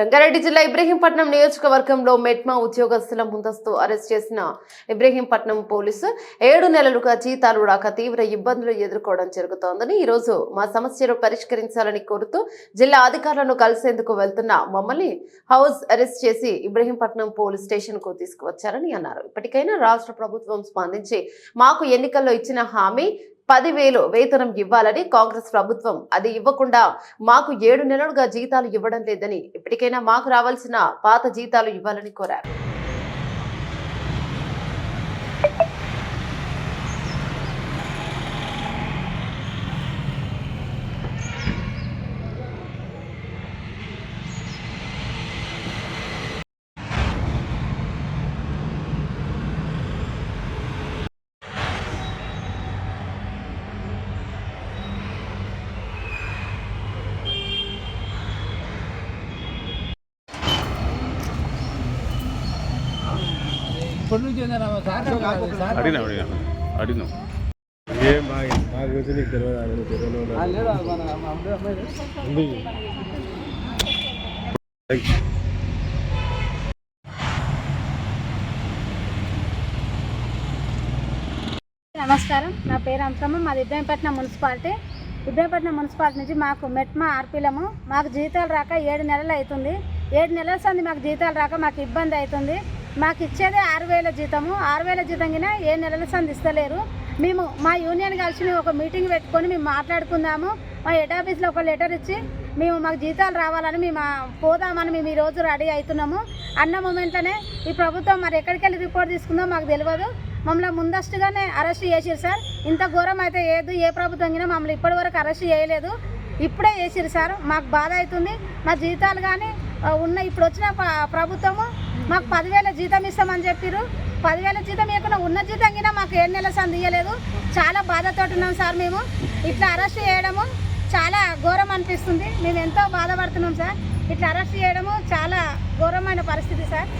రంగారెడ్డి జిల్లా ఇబ్రహీంపట్నం నియోజకవర్గంలో మెట్మా ఉద్యోగస్తుల ముందస్తు అరెస్ట్ చేసిన ఇబ్రహీంపట్నం పోలీసు 7 నెలలుగా జీతాలు రాక తీవ్ర ఇబ్బందులు ఎదుర్కోవడం జరుగుతోందని ఈ రోజు మా సమస్యను పరిష్కరించాలని కోరుతూ జిల్లా అధికారులను కలిసేందుకు వెళ్తున్న మమ్మల్ని హౌస్ అరెస్ట్ చేసి ఇబ్రహీంపట్నం పోలీస్ స్టేషన్ కు తీసుకువచ్చారని అన్నారు. ఇప్పటికైనా రాష్ట్ర ప్రభుత్వం స్పందించి మాకు ఎన్నికల్లో ఇచ్చిన హామీ 10,000 వేతనం ఇవ్వాలని, కాంగ్రెస్ ప్రభుత్వం అది ఇవ్వకుండా మాకు 7 నెలలుగా జీతాలు ఇవ్వడం లేదని, ఇప్పటికైనా మాకు రావాల్సిన పాత జీతాలు ఇవ్వాలని కోరారు. అడిగినా ఏం బాగా నీకు నమస్కారం, నా పేరు అంకమ్మ. మాది ఇబ్రహీంపట్నం మున్సిపాలిటీ. ఇబ్రహీంపట్నం మున్సిపాలిటీ నుంచి మాకు మెట్మా ఆర్పీలము మాకు జీతాలు రాక 7 నెలలు అవుతుంది. 7 నెలల సంది మాకు జీతాలు రాక మాకు ఇబ్బంది అవుతుంది. మాకు ఇచ్చేదే 6,000 జీతము. 6,000 జీతం కింద 7 నెలల సంది ఇస్తలేరు. మేము మా యూనియన్ కలిసి మేము ఒక మీటింగ్ పెట్టుకొని మేము మాట్లాడుకుందాము. మా హెడ్ ఆఫీస్లో ఒక లెటర్ ఇచ్చి మాకు జీతాలు రావాలని మేము పోదామని మేము ఈరోజు రెడీ అవుతున్నాము. అన్న మూమెంట్లోనే ఈ ప్రభుత్వం మరి ఎక్కడికి వెళ్ళి రిపోర్ట్ తీసుకుందో మాకు తెలియదు. మమ్మల్ని ముందస్తుగానే అరెస్ట్ చేసిరు సార్. ఇంత ఘోరం అయితే ఏదు ఏ ప్రభుత్వం కింద మమ్మల్ని ఇప్పటివరకు అరెస్ట్ చేయలేదు. ఇప్పుడే చేసిరు సార్. మాకు బాధ అవుతుంది. మా జీతాలు కానీ ఇప్పుడు వచ్చిన ప్రభుత్వము మాకు 10,000 జీతం ఇస్తామని చెప్పారు. 10,000 జీతం ఇవ్వకుండా ఉన్న జీతం కింద మాకు 7 నెలల సంది ఇవ్వలేదు. చాలా బాధతో ఉన్నాం సార్. మేము ఇట్లా అరెస్ట్ చేయడము చాలా ఘోరం అనిపిస్తుంది. మేము ఎంతో బాధపడుతున్నాం సార్. ఇట్లా అరెస్ట్ చేయడము చాలా ఘోరమైన పరిస్థితి సార్.